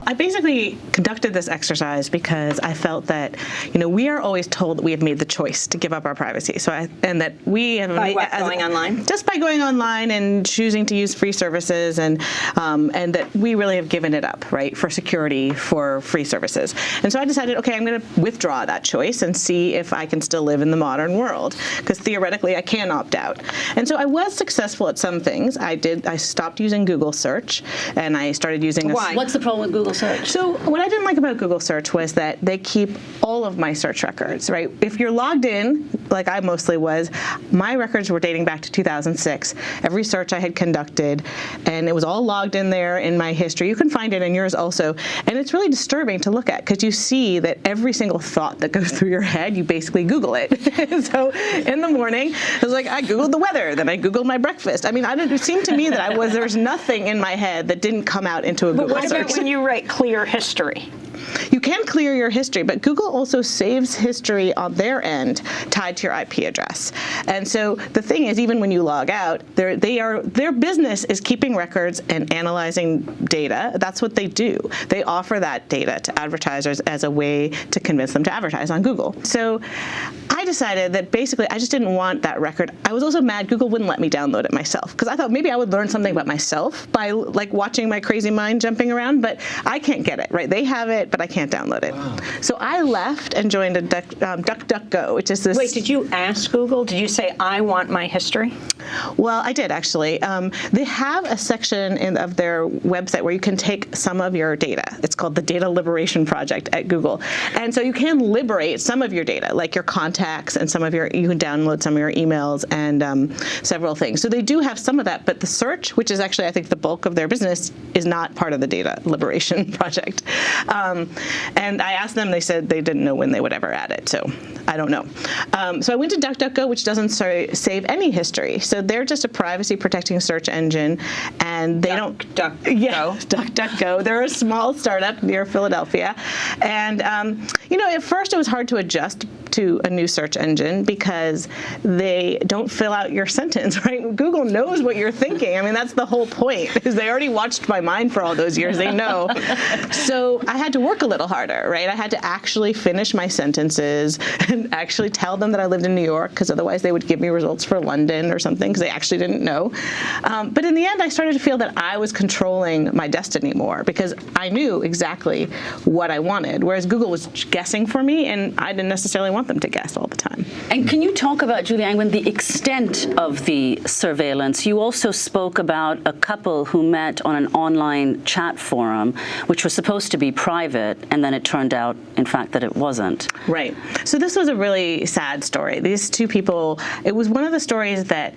I basically conducted this exercise because I felt that, we are always told that we have made the choice to give up our privacy. And that we have going online? Just by going online and choosing to use free services, and that we really have given it up, right, for security, for free services. And so I decided, okay, I'm going to withdraw that choice and see if I can still live in the modern world, because theoretically I can opt out. And so I was successful at some things. I stopped using Google search, and I started using Why? What's the problem with Google search? So what I didn't like about Google search was that they keep all of my search records, right? If you're logged in, like I mostly was, my records were dating back to 2006, every search I had conducted, and it was all logged in there in my history. You can find it in yours also, and it's really disturbing to look at, because you see that every single thought that goes through your head, you basically Google it. So in the morning, I was like, I Googled the weather, then I Googled my breakfast. I mean, it seemed to me that there was nothing in my head that didn't come out into a Google search. But what about when you write clear history? You can clear your history, but Google also saves history on their end tied to your IP address. And so the thing is, even when you log out, their business is keeping records and analyzing data. That's what they do. They offer that data to advertisers as a way to convince them to advertise on Google. So I decided that basically I just didn't want that record. I was also mad Google wouldn't let me download it myself, because I thought maybe I would learn something about myself by watching my crazy mind jumping around, but I can't get it, right? They have it, but I can't download it. Wow. So I left and joined a DuckDuckGo, which is this. Wait, did you ask Google? Did you say, I want my history? Well, I did, actually. They have a section of their website where you can take some of your data. It's called the Data Liberation Project at Google. And so you can liberate some of your data, like your contacts and you can download some of your emails and several things. So they do have some of that, but the search, which is actually, I think, the bulk of their business, is not part of the Data Liberation Project. And I asked them, they said they didn't know when they would ever add it, so I don't know. So I went to DuckDuckGo, which doesn't save any history. So they're just a privacy-protecting search engine, and they don't. DuckDuckGo. They're a small startup near Philadelphia, and at first it was hard to adjust to a new search engine because they don't fill out your sentence, right? Google knows what you're thinking. I mean, that's the whole point, is they already watched my mind for all those years. They know. So I had to work a little harder, right? I had to actually finish my sentences and actually tell them that I lived in New York, because otherwise they would give me results for London or something, because they actually didn't know. But in the end, I started to feel that I was controlling my destiny more, because I knew exactly what I wanted, whereas Google was guessing for me, and I didn't necessarily want them to guess all the time. And can you talk about, Julie Angwin, the extent of the surveillance? You also spoke about a couple who met on an online chat forum, which was supposed to be private, and then it turned out, in fact, that it wasn't. Right. So this was a really sad story. These two people, it was one of the stories that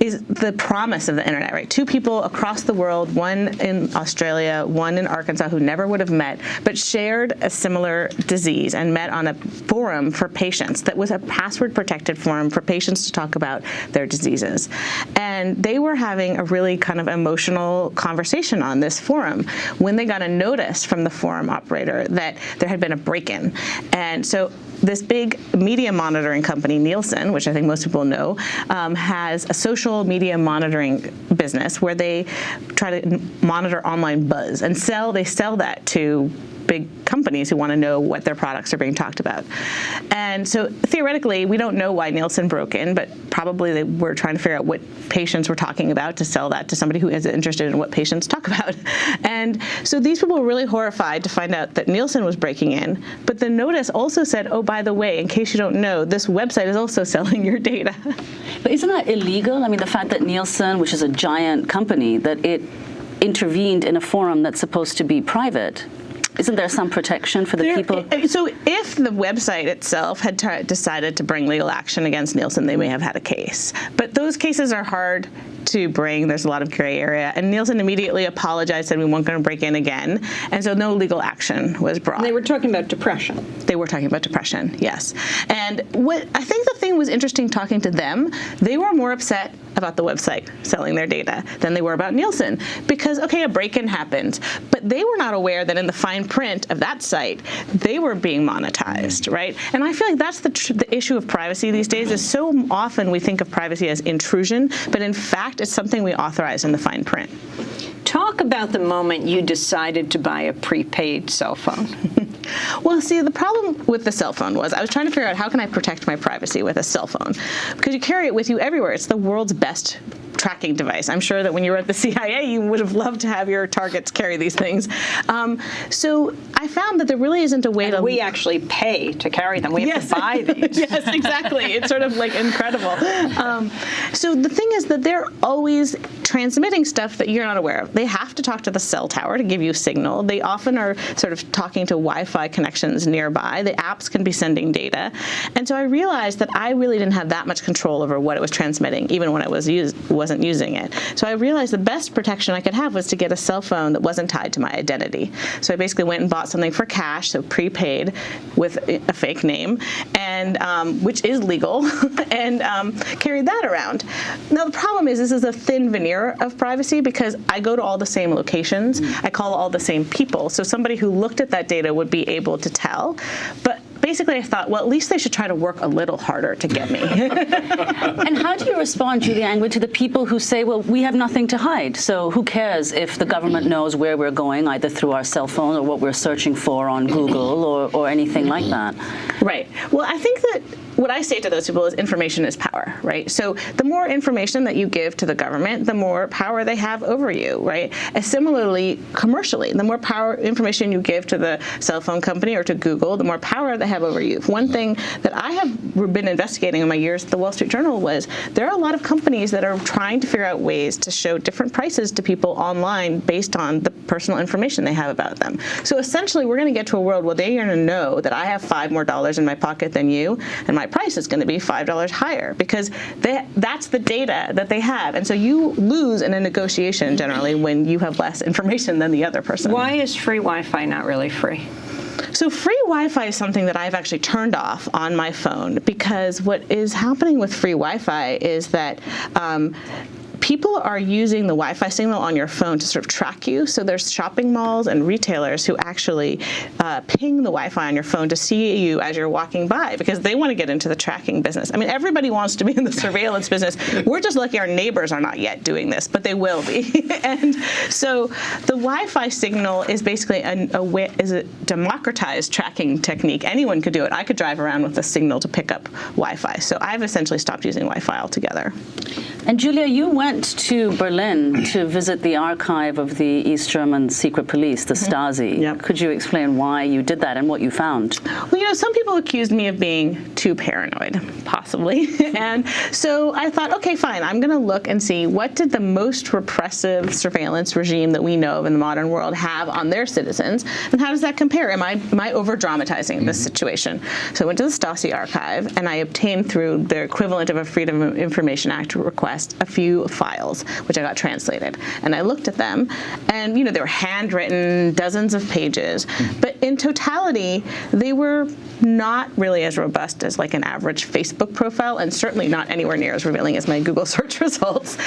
is the promise of the internet, right? Two people across the world, one in Australia, one in Arkansas, who never would have met, but shared a similar disease and met on a forum for patients that was a password-protected forum for patients to talk about their diseases. And they were having a really kind of emotional conversation on this forum when they got a notice from the forum operator that there had been a break-in. And so this big media monitoring company, Nielsen, which I think most people know, has a social media monitoring business where they try to monitor online buzz and they sell that to big companies who want to know what their products are being talked about. And so theoretically, we don't know why Nielsen broke in, but probably they were trying to figure out what patients we're talking about to sell that to somebody who is interested in what patients talk about. And so these people were really horrified to find out that Nielsen was breaking in, but the notice also said, oh, by the way, in case you don't know, this website is also selling your data. But isn't that illegal? I mean, the fact that Nielsen, which is a giant company, that it intervened in a forum that's supposed to be private. Isn't there some protection for the people? So if the website itself had decided to bring legal action against Nielsen, they may have had a case. But those cases are hard to bring. There's a lot of gray area. And Nielsen immediately apologized, said we weren't going to break in again. And so no legal action was brought. And they were talking about depression. They were talking about depression, yes. And what I think the thing was interesting talking to them, they were more upset about the website selling their data than they were about Nielsen. Because, okay, a break-in happened, but they were not aware that in the fine print of that site, they were being monetized, right? And I feel like that's the issue of privacy these days, is so often we think of privacy as intrusion, but in fact, it's something we authorize in the fine print. Talk about the moment you decided to buy a prepaid cell phone. Well, see, the problem with the cell phone was I was trying to figure out how can I protect my privacy with a cell phone, because you carry it with you everywhere. It's the world's best tracking device. I'm sure that when you were at the CIA, you would have loved to have your targets carry these things. So I found that there really isn't a way to... We actually pay to carry them. We have to buy these. Yes, exactly. It's sort of like incredible. So the thing is that they're always transmitting stuff that you're not aware of. They have to talk to the cell tower to give you a signal. They often are sort of talking to Wi-Fi connections nearby. The apps can be sending data. And so I realized that I really didn't have that much control over what it was transmitting, even when I wasn't using it. So I realized the best protection I could have was to get a cell phone that wasn't tied to my identity. So I basically went and bought something for cash, so prepaid with a fake name, and which is legal, and carried that around. Now the problem is this is a thin veneer of privacy because I go to all the same locations, I call all the same people, so somebody who looked at that data would be able to tell. But basically I thought, well, at least they should try to work a little harder to get me. And how do you respond, Julie Angwin, to the people who say, well, we have nothing to hide, so who cares if the government knows where we're going, either through our cell phone or what we're searching for on Google or anything like that? Right. Well, I think that what I say to those people is information is power, right? So the more information that you give to the government, the more power they have over you, right? And similarly, commercially, the more information you give to the cell phone company or to Google, the more power they have over you. One thing that I have been investigating in my years at the Wall Street Journal was there are a lot of companies that are trying to figure out ways to show different prices to people online based on the personal information they have about them. So essentially, we're going to get to a world where they're going to know that I have $5 more in my pocket than you, and my price is going to be $5 higher because that's the data that they have. And so you lose in a negotiation generally when you have less information than the other person. Why is free Wi-Fi not really free? So free Wi-Fi is something that I've actually turned off on my phone because what is happening with free Wi-Fi is that people are using the Wi-Fi signal on your phone to sort of track you. So there's shopping malls and retailers who actually ping the Wi-Fi on your phone to see you as you're walking by because they want to get into the tracking business. I mean, everybody wants to be in the surveillance business. We're just lucky our neighbors are not yet doing this, but they will be. And so the Wi-Fi signal is basically a democratized tracking technique. Anyone could do it. I could drive around with a signal to pick up Wi-Fi. So I've essentially stopped using Wi-Fi altogether. And Julia, you went to Berlin to visit the archive of the East German secret police, the Stasi. Yep. Could you explain why you did that and what you found? Well, you know, some people accused me of being too paranoid, possibly. And so I thought, okay, fine, I'm going to look and see what did the most repressive surveillance regime that we know of in the modern world have on their citizens, and how does that compare? Am I over-dramatizing this situation? So I went to the Stasi archive, and I obtained through the equivalent of a Freedom of Information Act request a few files, which I got translated. And I looked at them, and you know, they were handwritten, dozens of pages, but in totality, they were not really as robust as like an average Facebook profile, and certainly not anywhere near as revealing as my Google search results.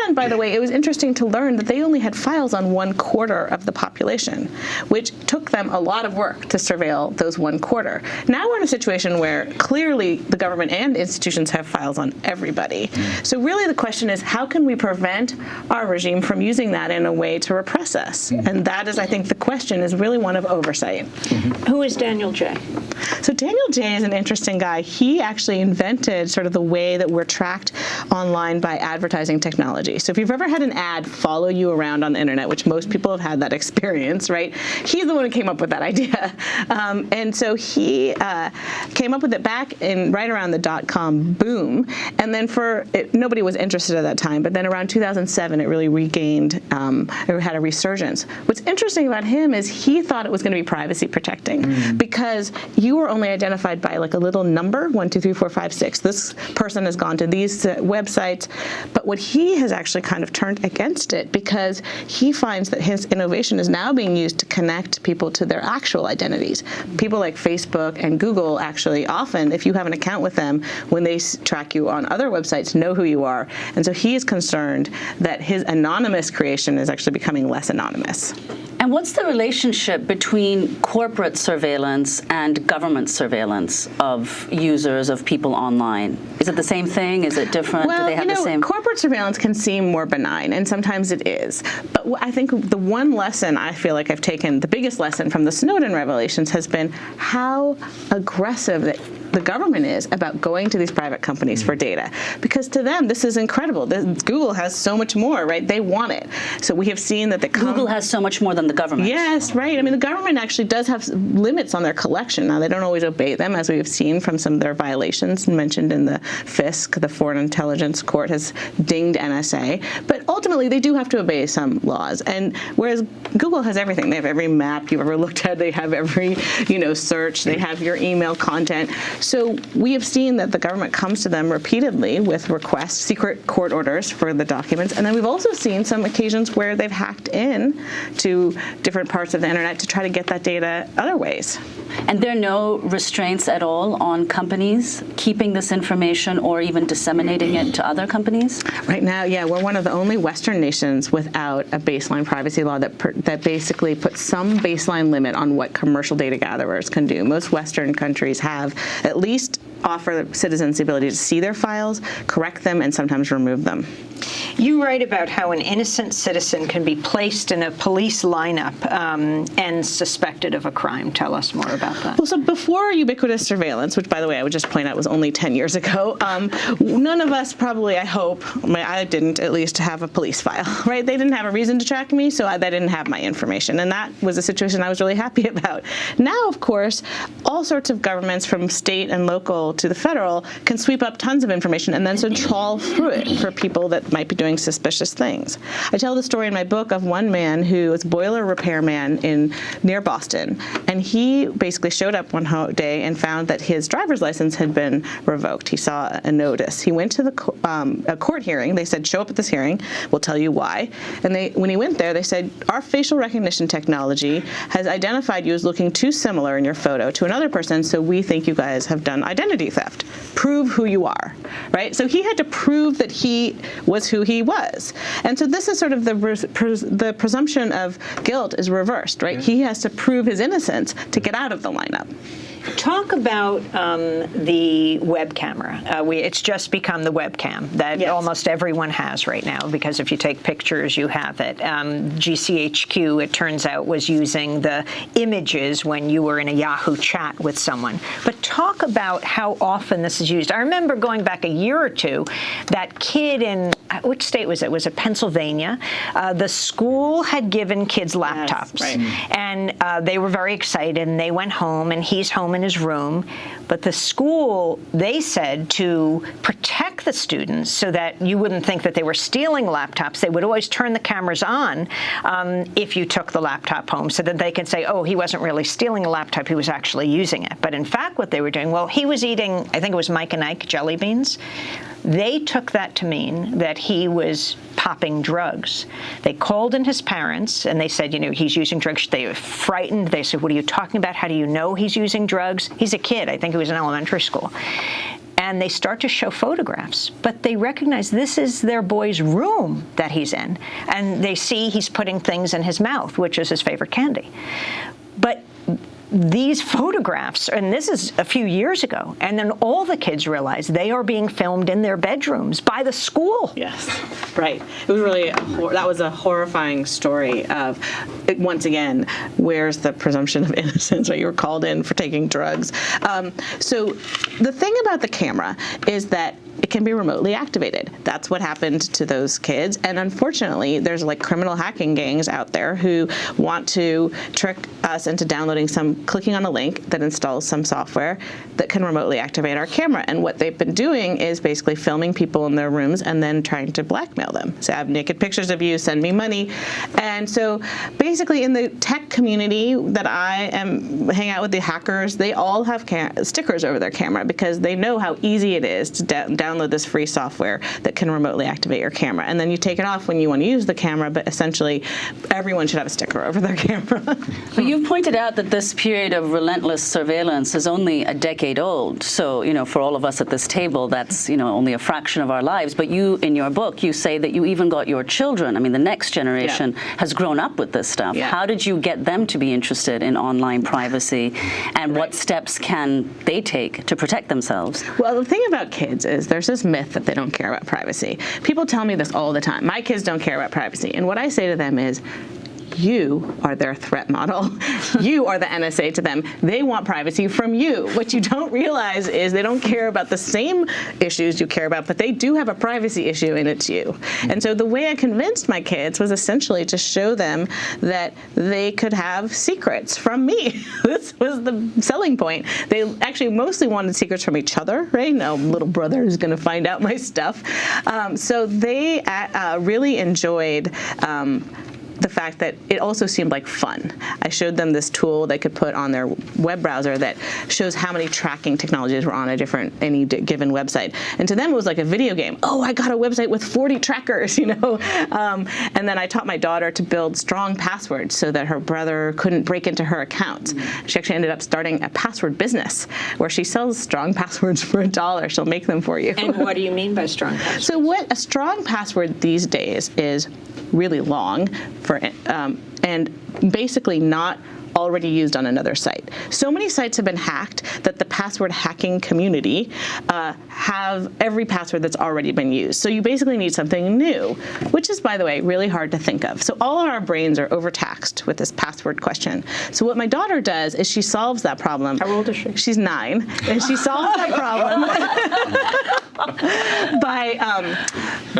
And by the way, it was interesting to learn that they only had files on 1/4 of the population, which took them a lot of work to surveil those 1/4. Now we're in a situation where clearly the government and institutions have files on everybody. So really the question is, how can we prevent our regime from using that in a way to repress us? And that is, I think, the question is really one of oversight. Who is Daniel J? So Daniel J is an interesting guy. He actually invented sort of the way that we're tracked online by advertising technology. So if you've ever had an ad follow you around on the internet, which most people have had that experience, right? He's the one who came up with that idea. And so he came up with it back right around the .com boom. And then nobody was interested at that time, but then around 2007, it really regained, it had a resurgence. What's interesting about him is he thought it was going to be privacy protecting because you were only identified by like a little number, 1, 2, 3, 4, 5, 6. This person has gone to these websites, but what he has actually kind of turned against it because he finds that his innovation is now being used to connect people to their actual identities. People like Facebook and Google actually often, if you have an account with them, when they track you on other websites, know who you are. And so he is concerned that his anonymous creation is actually becoming less anonymous. And what's the relationship between corporate surveillance and government surveillance of users, of people online? Is it the same thing? Is it different? Well, Do they have the same? Corporate surveillance can seem more benign, and sometimes it is. But I think the one lesson I feel like I've taken, the biggest lesson from the Snowden revelations, has been how aggressive the government is about going to these private companies for data. Because to them, this is incredible. Google has so much more, right? They want it. So we have seen that Google has so much more than the government. Yes, right. I mean, the government actually does have limits on their collection. Now, they don't always obey them, as we have seen from some of their violations mentioned in the FISC. The Foreign Intelligence Court has dinged NSA. But ultimately, they do have to obey some laws. And whereas Google has everything. They have every map you've ever looked at. They have every, search. They have your email content. So we have seen that the government comes to them repeatedly with requests, secret court orders for the documents. And then we've also seen some occasions where they've hacked in to different parts of the internet to try to get that data other ways. And there are no restraints at all on companies keeping this information or even disseminating it to other companies? Right now, yeah, we're one of the only Western nations without a baseline privacy law that basically puts some baseline limit on what commercial data gatherers can do. Most Western countries have at least offer citizens the ability to see their files, correct them, and sometimes remove them. You write about how an innocent citizen can be placed in a police lineup and suspected of a crime. Tell us more about that. Well, so before ubiquitous surveillance, which, by the way, I would just point out was only 10 years ago, none of us probably, I hope, I didn't at least have a police file, right? They didn't have a reason to track me, so they didn't have my information. And that was a situation I was really happy about. Now, of course, all sorts of governments from state and local to the federal can sweep up tons of information and then trawl through it for people that might be doing suspicious things. I tell the story in my book of one man who was a boiler repairman near Boston, and he basically showed up one day and found that his driver's license had been revoked. He saw a notice. He went to a court hearing. They said, show up at this hearing. We'll tell you why. And when he went there, they said, our facial recognition technology has identified you as looking too similar in your photo to another person, so we think you guys have done identity theft. Prove who you are, right? So he had to prove that he was who he was. And so this is sort of the presumption of guilt is reversed, right? Yeah. He has to prove his innocence to get out of the lineup. Talk about the web camera. It's just become the webcam that almost everyone has right now, because if you take pictures, you have it. GCHQ, it turns out, was using the images when you were in a Yahoo chat with someone. But talk about how often this is used. I remember going back a year or two, that kid in, which state was it? Was it Pennsylvania? The school had given kids laptops. Yes, right. And they were very excited, and they went home, and he's home in his room. But the school, they said, to protect the students so that you wouldn't think that they were stealing laptops, they would always turn the cameras on if you took the laptop home, so that they could say, oh, he wasn't really stealing a laptop, he was actually using it. But in fact, what they were doing, well, he was eating, I think it was Mike and Ike jelly beans. They took that to mean that he was popping drugs. They called in his parents, and they said, he's using drugs. They were frightened. They said, what are you talking about? How do you know he's using drugs? He's a kid. I think he was in elementary school. And they start to show photographs, but they recognize this is their boy's room that he's in. And they see he's putting things in his mouth, which is his favorite candy. But these photographs, and this is a few years ago, and then all the kids realize they are being filmed in their bedrooms by the school. Yes, right. It was really, that was a horrifying story of, once again, where's the presumption of innocence? Right? You were called in for taking drugs. So the thing about the camera is that it can be remotely activated. That's what happened to those kids. And unfortunately, there's criminal hacking gangs out there who want to trick us into clicking on a link that installs some software that can remotely activate our camera. And what they've been doing is basically filming people in their rooms and then trying to blackmail them. So I have naked pictures of you, send me money. And so basically in the tech community that I hang out with, the hackers, they all have stickers over their camera because they know how easy it is to download download this free software that can remotely activate your camera. And then you take it off when you want to use the camera, but essentially everyone should have a sticker over their camera. But you've pointed out that this period of relentless surveillance is only a decade old. So, for all of us at this table, that's, only a fraction of our lives. But you, in your book, you say that you even got your children, the next generation has grown up with this stuff. Yeah. How did you get them to be interested in online privacy, and what steps can they take to protect themselves? Well, the thing about kids is there's this myth that they don't care about privacy. People tell me this all the time. My kids don't care about privacy. And what I say to them is, you are their threat model. You are the NSA to them. They want privacy from you. What you don't realize is they don't care about the same issues you care about, but they do have a privacy issue, and it's you. And so the way I convinced my kids was essentially to show them that they could have secrets from me. This was the selling point. They actually mostly wanted secrets from each other, right? No little brother is going to find out my stuff. So they really enjoyed the fact that it also seemed like fun. I showed them this tool they could put on their web browser that shows how many tracking technologies were on any given website. And to them, it was like a video game. Oh, I got a website with 40 trackers, And then I taught my daughter to build strong passwords so that her brother couldn't break into her accounts. She actually ended up starting a password business where she sells strong passwords for $1. She'll make them for you. And what do you mean by strong passwords? So what a strong password these days is really long and basically not already used on another site. So many sites have been hacked that the password hacking community have every password that's already been used. So you basically need something new, which is, by the way, really hard to think of. So all of our brains are overtaxed with this password question. So what my daughter does is she solves that problem. How old is she? She's 9, and she solves that problem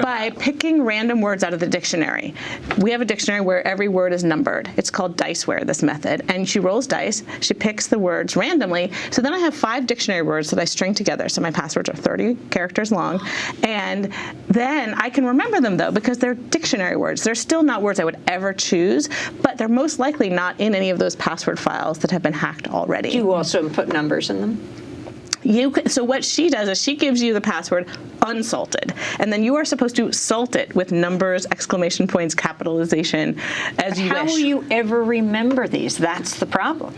by picking random words out of the dictionary. We have a dictionary where every word is numbered. It's called Diceware, this method. And she rolls dice. She picks the words randomly. So then I have 5 dictionary words that I string together. So my passwords are 30 characters long. And then I can remember them, though, because they're dictionary words. They're still not words I would ever choose, but they're most likely not in any of those password files that have been hacked already. Do you also put numbers in them? So what she does is she gives you the password unsalted, and then you are supposed to salt it with numbers, exclamation points, capitalization, as you wish. How will you ever remember these? That's the problem.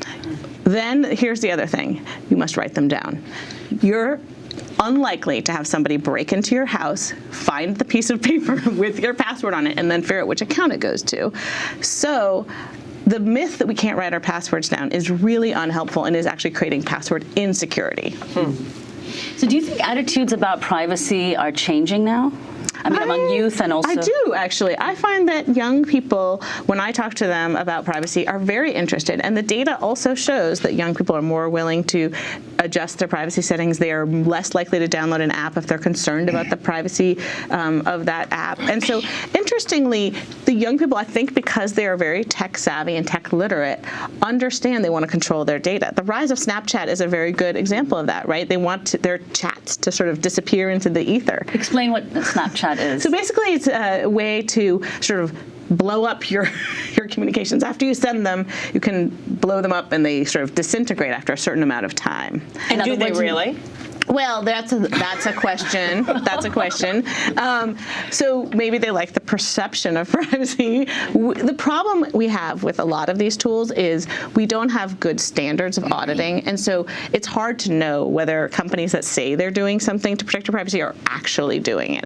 Then here's the other thing. You must write them down. You're unlikely to have somebody break into your house, find the piece of paper with your password on it, and then figure out which account it goes to. So the myth that we can't write our passwords down is really unhelpful and is actually creating password insecurity. So do you think attitudes about privacy are changing now? Among youth and also... I do, actually. I find that young people, when I talk to them about privacy, are very interested. And the data also shows that young people are more willing to adjust their privacy settings. They are less likely to download an app if they're concerned about the privacy of that app. And so, interestingly, the young people, I think because they are very tech savvy and tech literate, understand they want to control their data. The rise of Snapchat is a very good example of that, right? They want their chats to sort of disappear into the ether. Explain what Snapchat is. So basically, it's a way to sort of blow up your communications. After you send them, you can blow them up, and they sort of disintegrate after a certain amount of time. And do they really? Well, that's a question. That's a question. So maybe they like the perception of privacy. The problem we have with a lot of these tools is we don't have good standards of auditing, and so it's hard to know whether companies that say they're doing something to protect your privacy are actually doing it.